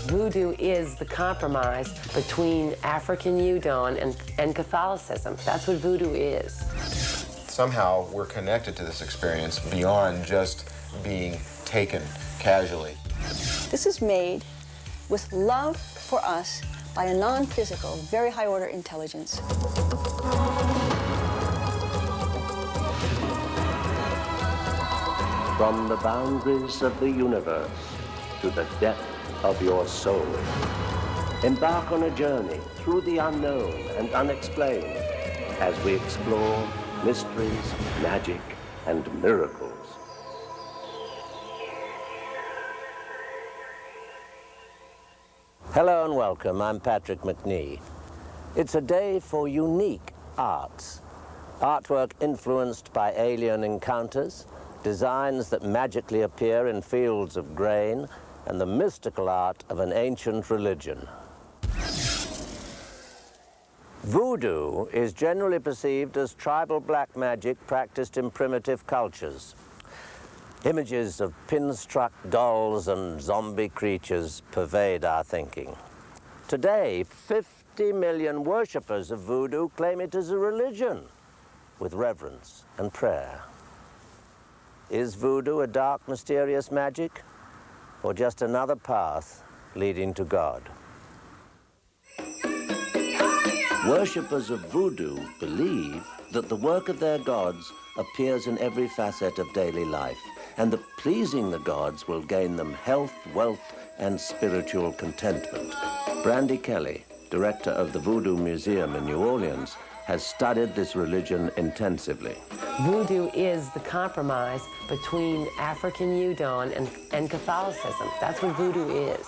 Voodoo is the compromise between African Udon and Catholicism. That's what voodoo is. Somehow we're connected to this experience beyond just being taken casually. This is made with love for us by a non-physical, very high-order intelligence. From the boundaries of the universe to the depth of your soul. Embark on a journey through the unknown and unexplained as we explore mysteries, magic, and miracles. Hello and welcome, I'm Patrick McNee. It's a day for unique arts. Artwork influenced by alien encounters, designs that magically appear in fields of grain, and the mystical art of an ancient religion. Voodoo is generally perceived as tribal black magic practiced in primitive cultures. Images of pin-struck dolls and zombie creatures pervade our thinking. Today, 50 million worshippers of voodoo claim it as a religion, with reverence and prayer. Is voodoo a dark, mysterious magic, or just another path leading to God? Worshippers of voodoo believe that the work of their gods appears in every facet of daily life, and that pleasing the gods will gain them health, wealth, and spiritual contentment. Brandy Kelly, director of the Voodoo Museum in New Orleans, has studied this religion intensively. Voodoo is the compromise between African Udon and Catholicism. That's what voodoo is.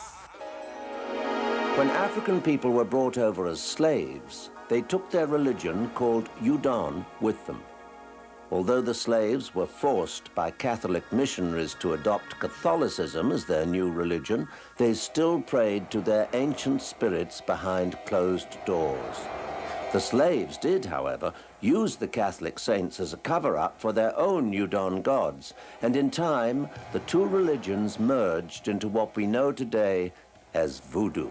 When African people were brought over as slaves, they took their religion, called Udon, with them. Although the slaves were forced by Catholic missionaries to adopt Catholicism as their new religion, they still prayed to their ancient spirits behind closed doors. The slaves did, however, use the Catholic saints as a cover-up for their own Udon gods, and in time, the two religions merged into what we know today as voodoo.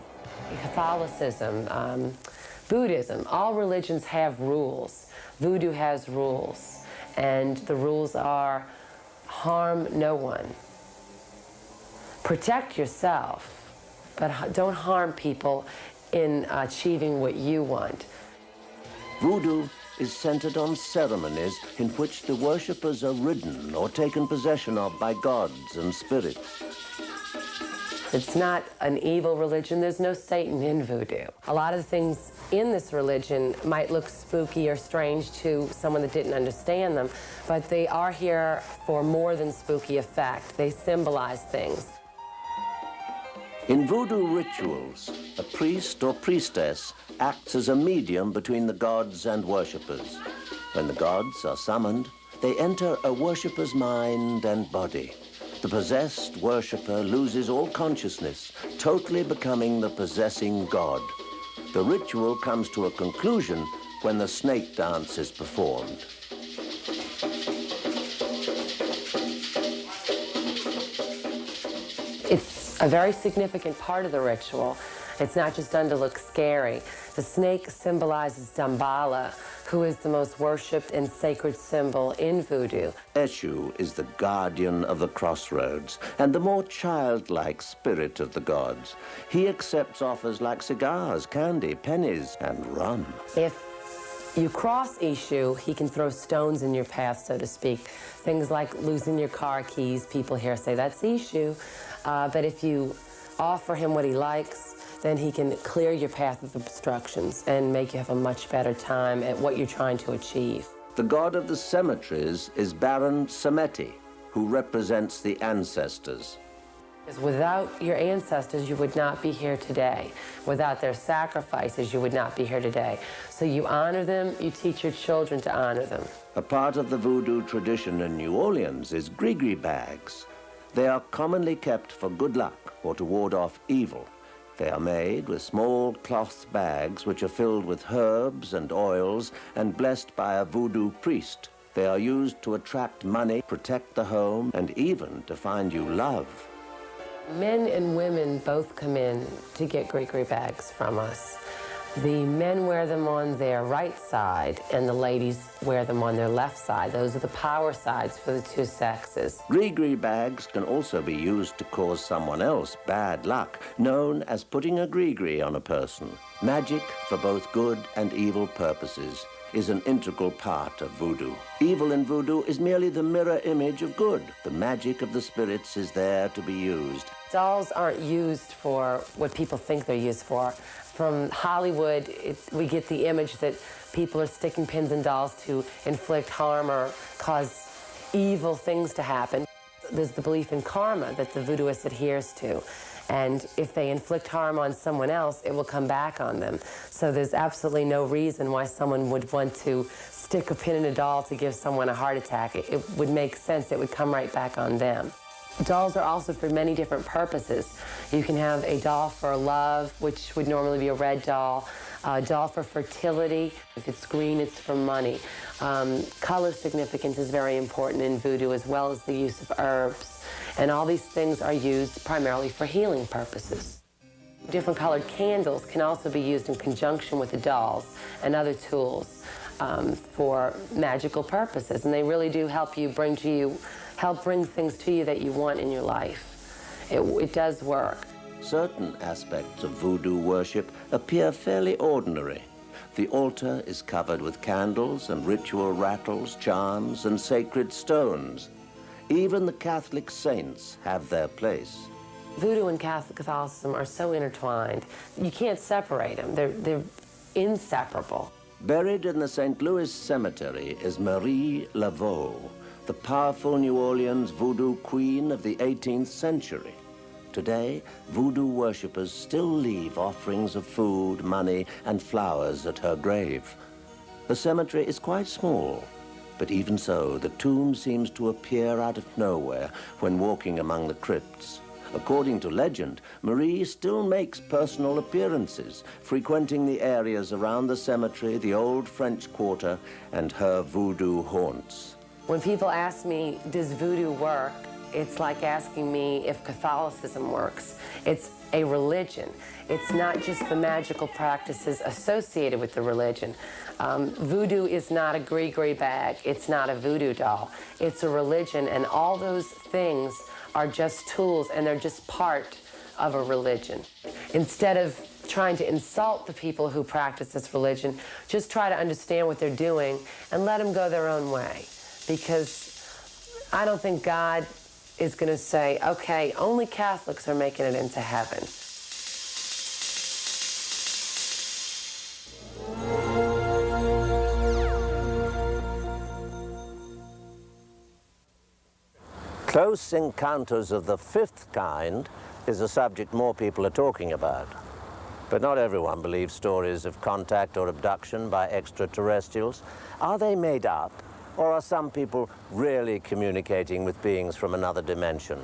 Catholicism, Buddhism, all religions have rules. Voodoo has rules, and the rules are harm no one. Protect yourself, but don't harm people in achieving what you want. Voodoo is centered on ceremonies in which the worshippers are ridden or taken possession of by gods and spirits. It's not an evil religion. There's no Satan in voodoo. A lot of the things in this religion might look spooky or strange to someone that didn't understand them, but they are here for more than spooky effect. They symbolize things. In voodoo rituals, a priest or priestess acts as a medium between the gods and worshippers. When the gods are summoned, they enter a worshipper's mind and body. The possessed worshipper loses all consciousness, totally becoming the possessing god. The ritual comes to a conclusion when the snake dance is performed. It's a very significant part of the ritual. It's not just done to look scary. The snake symbolizes Damballa, who is the most worshipped and sacred symbol in voodoo. Eshu is the guardian of the crossroads and the more childlike spirit of the gods. He accepts offers like cigars, candy, pennies, and rum. If you cross Eshu, he can throw stones in your path, so to speak. Things like losing your car keys, people here say that's Eshu. But if you offer him what he likes, then he can clear your path of obstructions and make you have a much better time at what you're trying to achieve. The god of the cemeteries is Baron Samedi, who represents the ancestors. Without your ancestors, you would not be here today. Without their sacrifices, you would not be here today. So you honor them, you teach your children to honor them. A part of the voodoo tradition in New Orleans is gree-gree bags. They are commonly kept for good luck or to ward off evil. They are made with small cloth bags which are filled with herbs and oils and blessed by a voodoo priest. They are used to attract money, protect the home, and even to find you love. Men and women both come in to get gree-gree bags from us. The men wear them on their right side, and the ladies wear them on their left side. Those are the power sides for the two sexes. Gree-gree bags can also be used to cause someone else bad luck, known as putting a gree-gree on a person. Magic, for both good and evil purposes, is an integral part of voodoo. Evil in voodoo is merely the mirror image of good. The magic of the spirits is there to be used. Dolls aren't used for what people think they're used for. From Hollywood, we get the image that people are sticking pins in dolls to inflict harm or cause evil things to happen. There's the belief in karma that the voodooist adheres to. And if they inflict harm on someone else, it will come back on them. So there's absolutely no reason why someone would want to stick a pin in a doll to give someone a heart attack. It would make sense. It would come right back on them. Dolls are also for many different purposes. You can have a doll for love, which would normally be a red doll. A doll for fertility. If it's green, it's for money. Color significance is very important in voodoo, as well as the use of herbs. And all these things are used primarily for healing purposes. Different colored candles can also be used in conjunction with the dolls and other tools for magical purposes. And they really do help bring things to you that you want in your life. It does work. Certain aspects of voodoo worship appear fairly ordinary. The altar is covered with candles and ritual rattles, charms, and sacred stones. Even the Catholic saints have their place. Voodoo and Catholicism are so intertwined. You can't separate them. They're inseparable. Buried in the St. Louis Cemetery is Marie Laveau, the powerful New Orleans voodoo queen of the 18th century. Today, voodoo worshippers still leave offerings of food, money, and flowers at her grave. The cemetery is quite small, but even so, the tomb seems to appear out of nowhere when walking among the crypts. According to legend, Marie still makes personal appearances, frequenting the areas around the cemetery, the old French Quarter, and her voodoo haunts. When people ask me, does voodoo work? It's like asking me if Catholicism works. It's a religion. It's not just the magical practices associated with the religion. Voodoo is not a gree-gree bag. It's not a voodoo doll. It's a religion, and all those things are just tools, and they're just part of a religion. Instead of trying to insult the people who practice this religion, just try to understand what they're doing and let them go their own way. Because I don't think God is going to say, okay, only Catholics are making it into heaven. Close encounters of the fifth kind is a subject more people are talking about. But not everyone believes stories of contact or abduction by extraterrestrials. Are they made up, or are some people really communicating with beings from another dimension?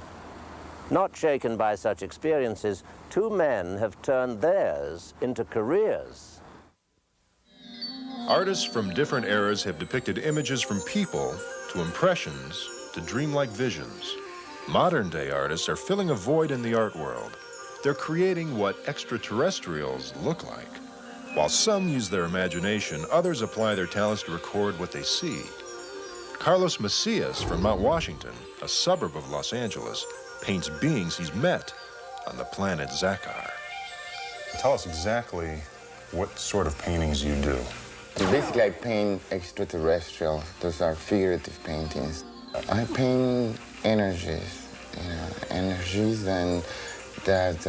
Not shaken by such experiences, two men have turned theirs into careers. Artists from different eras have depicted images from people to impressions to dreamlike visions. Modern-day artists are filling a void in the art world. They're creating what extraterrestrials look like. While some use their imagination, others apply their talents to record what they see. Carlos Macias from Mount Washington, a suburb of Los Angeles, paints beings he's met on the planet Zakar. Tell us exactly what sort of paintings you do. Basically, I paint extraterrestrials. Those are figurative paintings. I paint energies, energies and that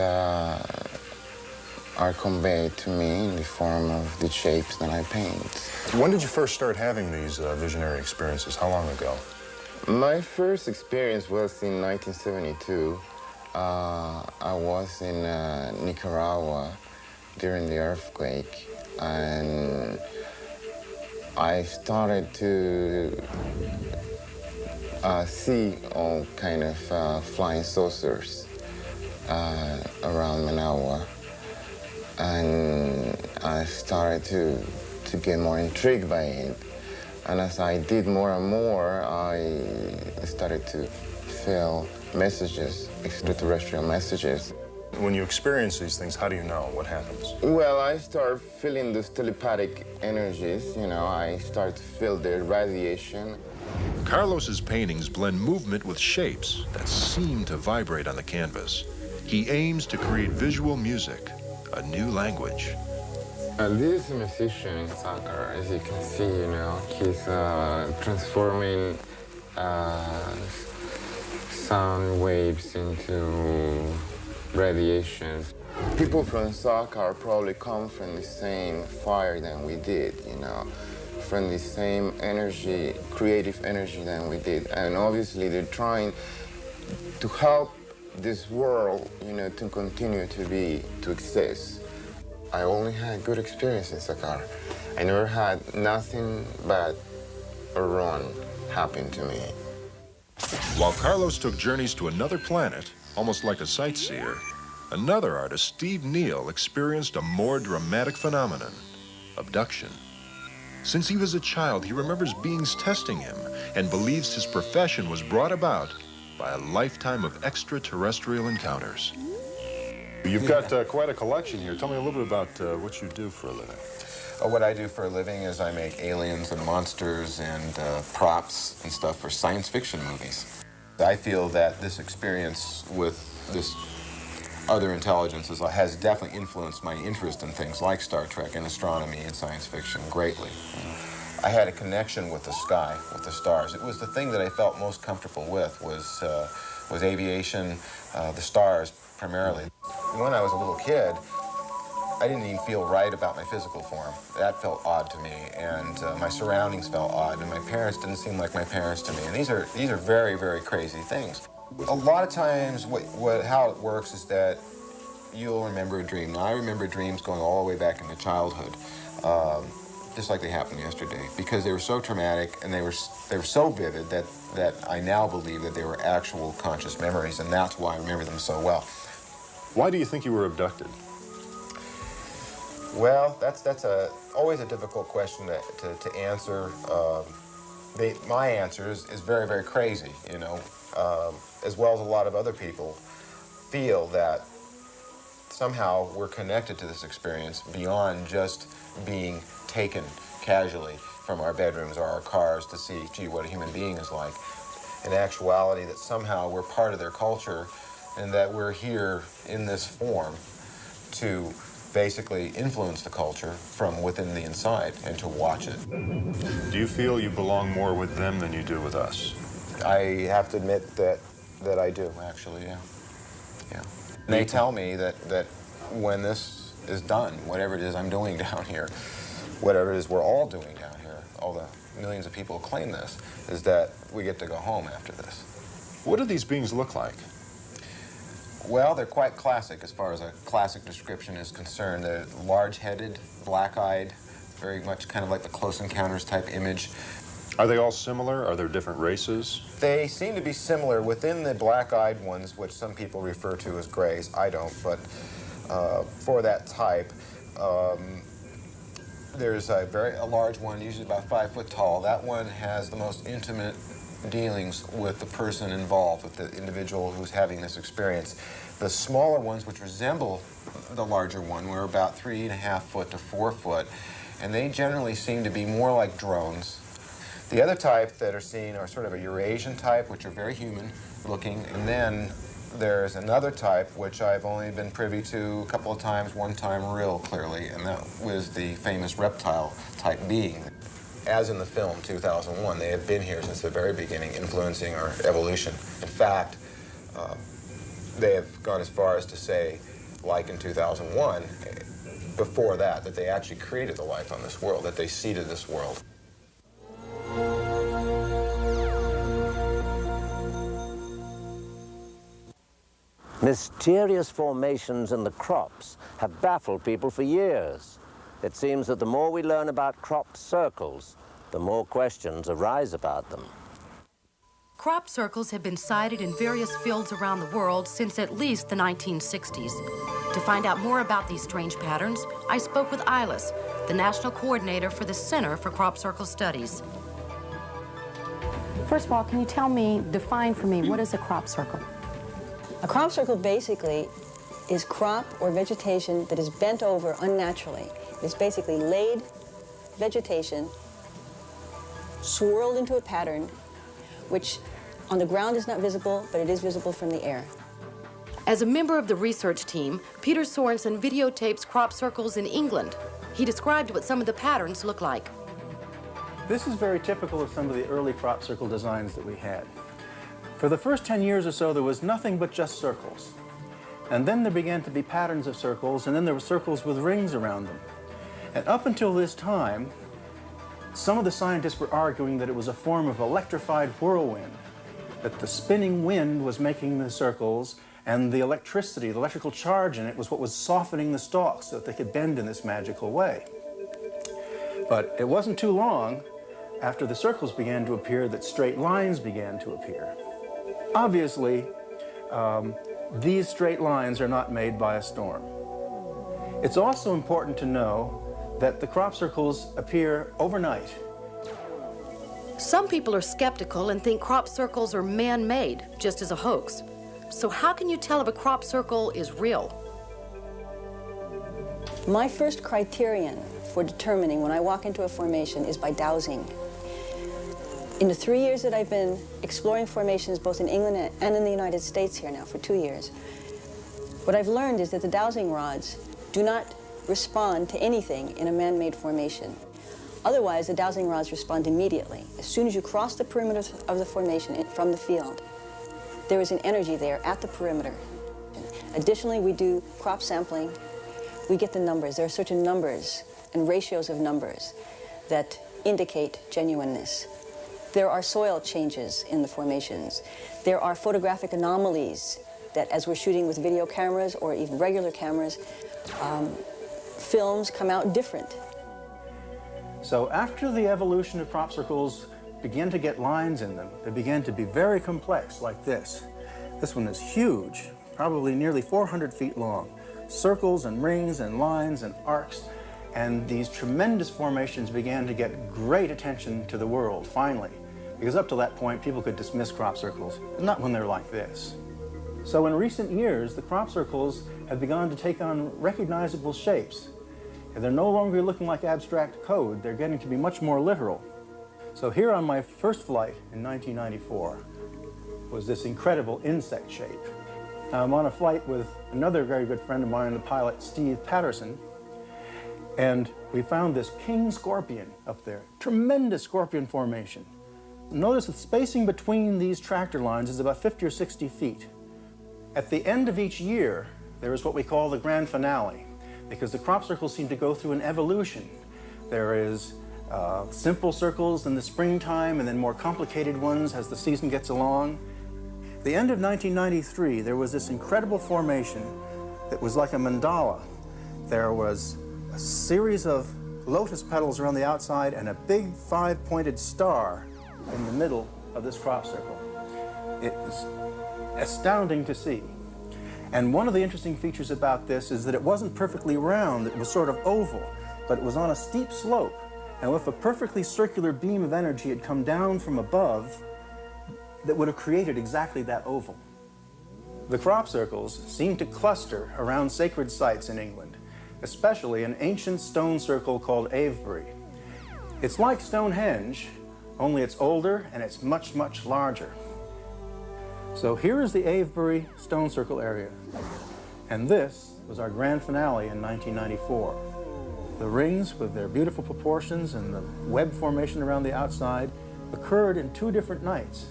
are conveyed to me in the form of the shapes that I paint. When did you first start having these visionary experiences? How long ago? My first experience was in 1972. I was in Nicaragua during the earthquake, and I started to see all kind of flying saucers around Managua, and I started to get more intrigued by it. And as I did more and more, I started to feel messages extraterrestrial messages. When you experience these things, how do you know what happens? Well, I start feeling those telepathic energies, you know, I start to feel the radiation. Carlos's paintings blend movement with shapes that seem to vibrate on the canvas. He aims to create visual music, a new language. This musician, Sakar, as you can see, you know, he's transforming sound waves into radiations. People from Sakar probably come from the same fire than we did, you know, from the same energy, creative energy than we did. And obviously they're trying to help this world, you know, to continue to exist. I only had good experience in Sakar. I never had nothing bad or wrong happen to me. While Carlos took journeys to another planet, almost like a sightseer, another artist, Steve Neal, experienced a more dramatic phenomenon, abduction. Since he was a child, he remembers beings testing him and believes his profession was brought about by a lifetime of extraterrestrial encounters. You've got quite a collection here. Tell me a little bit about what you do for a living. What I do for a living is I make aliens and monsters and props and stuff for science fiction movies. I feel that this experience with this other intelligences has definitely influenced my interest in things like Star Trek and astronomy and science fiction greatly. I had a connection with the sky, with the stars. It was the thing that I felt most comfortable with was aviation, the stars primarily. When I was a little kid, I didn't even feel right about my physical form. That felt odd to me, and my surroundings felt odd, and my parents didn't seem like my parents to me. And these are very, very crazy things. A lot of times, how it works is that you'll remember a dream. Now, I remember dreams going all the way back into childhood, just like they happened yesterday, because they were so traumatic and they were so vivid that I now believe that they were actual conscious memories, and that's why I remember them so well. Why do you think you were abducted? Well, that's always a difficult question to answer. My answer is very, very crazy, you know, as well as a lot of other people feel that somehow we're connected to this experience beyond just being taken casually from our bedrooms or our cars to see, gee, what a human being is like. In actuality, that somehow we're part of their culture and that we're here in this form to basically influence the culture from within the inside and to watch it. Do you feel you belong more with them than you do with us? I have to admit that I do, actually, yeah. And they tell me that when this is done, whatever it is I'm doing down here, whatever it is we're all doing down here, all the millions of people who claim this, is that we get to go home after this. What do these beings look like? Well, they're quite classic as far as a classic description is concerned. They're large-headed, black-eyed, very much kind of like the Close Encounters type image. Are they all similar? Are there different races? They seem to be similar within the black-eyed ones, which some people refer to as grays. I don't, but for that type, there's a large one, usually about 5 foot tall. That one has the most intimate dealings with the person involved, with the individual who's having this experience. The smaller ones, which resemble the larger one, were about 3.5 foot to 4 foot, and they generally seem to be more like drones. The other type that are seen are sort of a Eurasian type, which are very human looking, and then there's another type which I've only been privy to a couple of times, one time real clearly, and that was the famous reptile type being. As in the film 2001, they have been here since the very beginning, influencing our evolution. In fact, they have gone as far as to say, like in 2001, before that they actually created the life on this world, that they seeded this world. Mysterious formations in the crops have baffled people for years. It seems that the more we learn about crop circles, the more questions arise about them. Crop circles have been sighted in various fields around the world since at least the 1960s. To find out more about these strange patterns, I spoke with Ilis, the national coordinator for the Center for Crop Circle Studies. First of all, can you define for me, what is a crop circle? A crop circle basically is crop or vegetation that is bent over unnaturally. It's basically laid vegetation swirled into a pattern which on the ground is not visible, but it is visible from the air. As a member of the research team, Peter Sorensen videotapes crop circles in England. He described what some of the patterns look like. This is very typical of some of the early crop circle designs that we had. For the first 10 years or so, there was nothing but just circles. And then there began to be patterns of circles, and then there were circles with rings around them. And up until this time, some of the scientists were arguing that it was a form of electrified whirlwind, that the spinning wind was making the circles, and the electricity, the electrical charge in it was what was softening the stalks so that they could bend in this magical way. But it wasn't too long after the circles began to appear that straight lines began to appear. Obviously, these straight lines are not made by a storm. It's also important to know that the crop circles appear overnight. Some people are skeptical and think crop circles are man-made, just as a hoax. So how can you tell if a crop circle is real? My first criterion for determining when I walk into a formation is by dowsing. In the 3 years that I've been exploring formations both in England and in the United States here now for 2 years, what I've learned is that the dowsing rods do not respond to anything in a man-made formation. Otherwise, the dowsing rods respond immediately. As soon as you cross the perimeter of the formation from the field, there is an energy there at the perimeter. Additionally, we do crop sampling. We get the numbers. There are certain numbers and ratios of numbers that indicate genuineness. There are soil changes in the formations. There are photographic anomalies that, as we're shooting with video cameras or even regular cameras, films come out different. So after the evolution of crop circles began to get lines in them, they began to be very complex, like this. This one is huge, probably nearly 400 feet long. Circles and rings and lines and arcs, and these tremendous formations began to get great attention to the world, finally. Because up to that point, people could dismiss crop circles, but not when they're like this. So in recent years, the crop circles have begun to take on recognizable shapes. And they're no longer looking like abstract code, they're getting to be much more literal. So here on my first flight in 1994 was this incredible insect shape. Now I'm on a flight with another very good friend of mine, the pilot Steve Patterson, and we found this king scorpion up there, tremendous scorpion formation. Notice the spacing between these tractor lines is about 50 or 60 feet. At the end of each year, there is what we call the grand finale, because the crop circles seem to go through an evolution. There is simple circles in the springtime and then more complicated ones as the season gets along. At the end of 1993, there was this incredible formation that was like a mandala. There was a series of lotus petals around the outside and a big five-pointed star in the middle of this crop circle. It was astounding to see. And one of the interesting features about this is that it wasn't perfectly round, it was sort of oval, but it was on a steep slope. And if a perfectly circular beam of energy had come down from above, that would have created exactly that oval. The crop circles seem to cluster around sacred sites in England, especially an ancient stone circle called Avebury. It's like Stonehenge, only it's older and it's much, much larger. So here is the Avebury stone circle area, and this was our grand finale in 1994. The rings, with their beautiful proportions and the web formation around the outside, occurred in 2 different nights.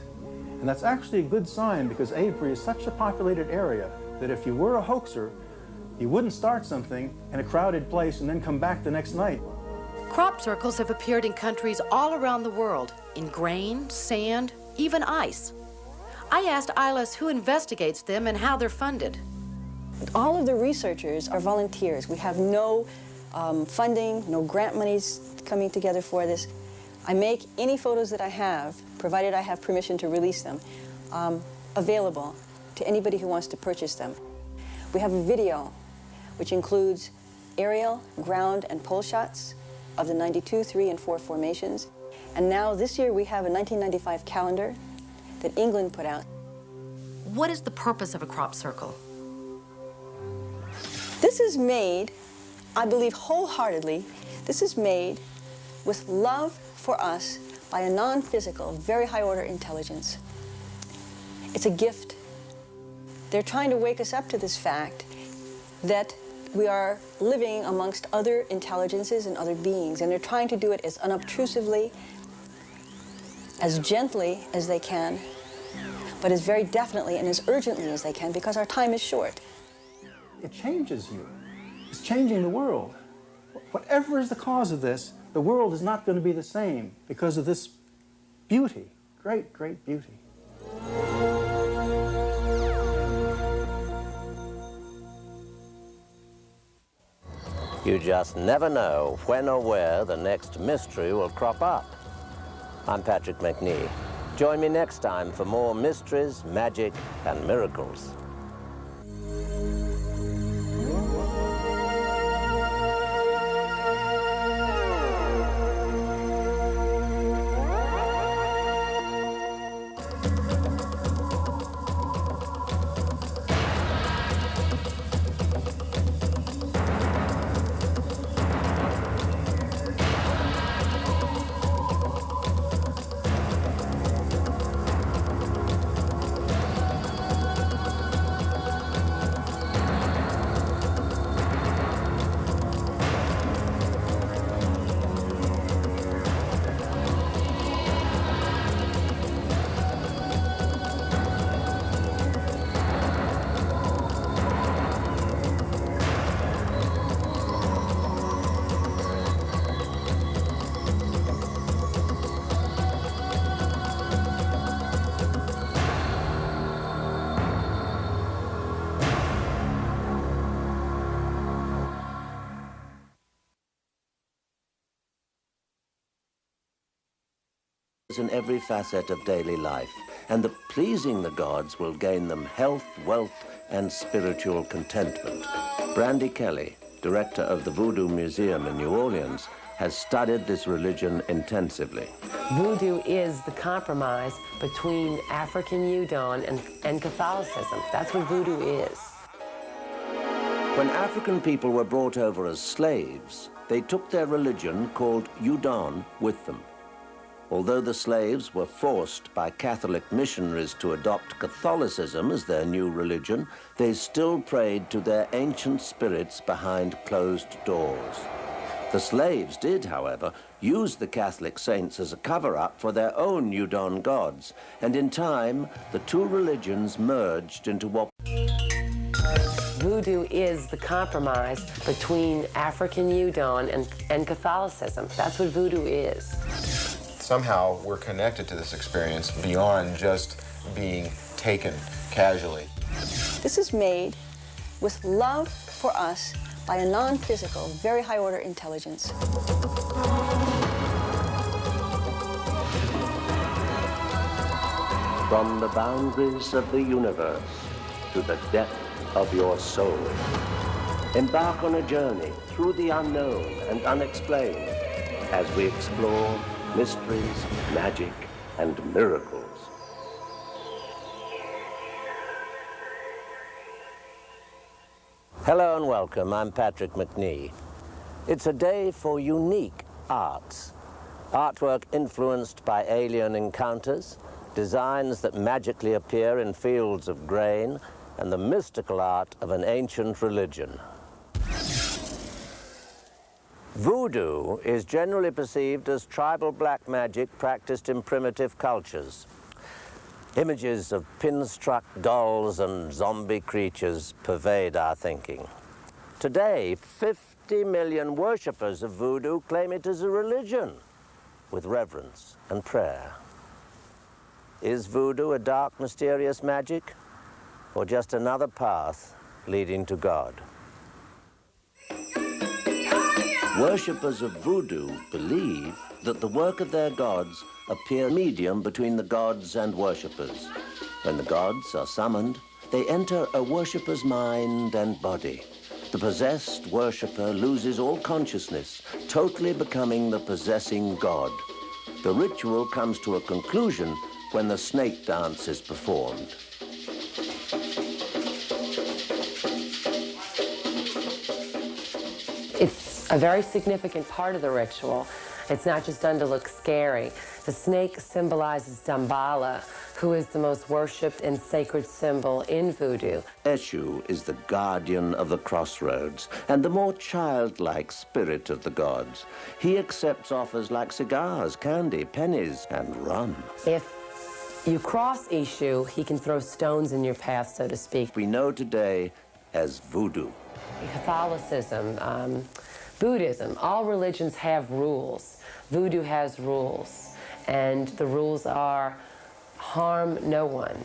And that's actually a good sign, because Avebury is such a populated area that if you were a hoaxer, you wouldn't start something in a crowded place and then come back the next night. Crop circles have appeared in countries all around the world, in grain, sand, even ice. I asked Ilis who investigates them and how they're funded. All of the researchers are volunteers. We have no funding, no grant monies coming together for this. I make any photos that I have, provided I have permission to release them, available to anybody who wants to purchase them. We have a video which includes aerial, ground, and pole shots of the 92, 3, and 4 formations. And now this year we have a 1995 calendar that England put out. what is the purpose of a crop circle? This is made, I believe wholeheartedly, this is made with love for us by a non-physical, very high-order intelligence. It's a gift. They're trying to wake us up to this fact that we are living amongst other intelligences and other beings, and they're trying to do it as unobtrusively, as gently as they can, but as very definitely and as urgently as they can, because our time is short. It changes you. It's changing the world. Whatever is the cause of this, the world is not going to be the same because of this beauty, great, great beauty. You just never know when or where the next mystery will crop up. I'm Patrick McNee. Join me next time for more mysteries, magic, and miracles. In every facet of daily life, and that pleasing the gods will gain them health, wealth, and spiritual contentment. Brandy Kelly, director of the Voodoo Museum in New Orleans, has studied this religion intensively. Voodoo is the compromise between African Udon and Catholicism. That's what voodoo is. When African people were brought over as slaves, they took their religion, called Udon, with them. Although the slaves were forced by Catholic missionaries to adopt Catholicism as their new religion, they still prayed to their ancient spirits behind closed doors. The slaves did, however, use the Catholic saints as a cover-up for their own Udon gods, and in time, the two religions merged into what... Voodoo is the compromise between African Udon and Catholicism. That's what voodoo is. Somehow we're connected to this experience beyond just being taken casually. This is made with love for us by a non-physical, very high-order intelligence. From the boundaries of the universe to the depth of your soul, embark on a journey through the unknown and unexplained as we explore mysteries, magic, and miracles. Hello and welcome, I'm Patrick McNee. It's a day for unique arts. Artwork influenced by alien encounters, designs that magically appear in fields of grain, and the mystical art of an ancient religion. Voodoo is generally perceived as tribal black magic practiced in primitive cultures. Images of pin-struck dolls and zombie creatures pervade our thinking. Today, 50 million worshippers of voodoo claim it as a religion, with reverence and prayer. Is voodoo a dark, mysterious magic, or just another path leading to God? Worshippers of voodoo believe that the work of their gods appear medium between the gods and worshippers. When the gods are summoned, they enter a worshipper's mind and body. The possessed worshipper loses all consciousness, totally becoming the possessing god. The ritual comes to a conclusion when the snake dance is performed. It's a very significant part of the ritual. It's not just done to look scary. The snake symbolizes Damballa, who is the most worshipped and sacred symbol in voodoo. Eshu is the guardian of the crossroads and the more childlike spirit of the gods. He accepts offers like cigars, candy, pennies, and rum. If you cross Eshu, he can throw stones in your path, so to speak. We know today as voodoo. Catholicism, Buddhism, all religions have rules. Voodoo has rules, and the rules are harm no one.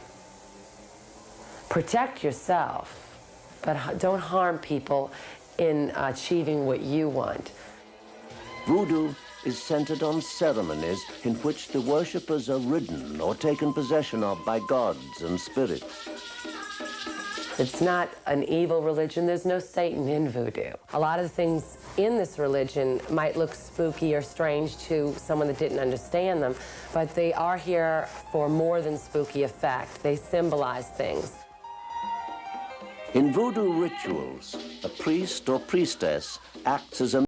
Protect yourself, but don't harm people in achieving what you want. Voodoo is centered on ceremonies in which the worshippers are ridden or taken possession of by gods and spirits. It's not an evil religion. There's no Satan in voodoo. A lot of the things in this religion might look spooky or strange to someone that didn't understand them, but they are here for more than spooky effect. They symbolize things. In voodoo rituals, a priest or priestess acts as a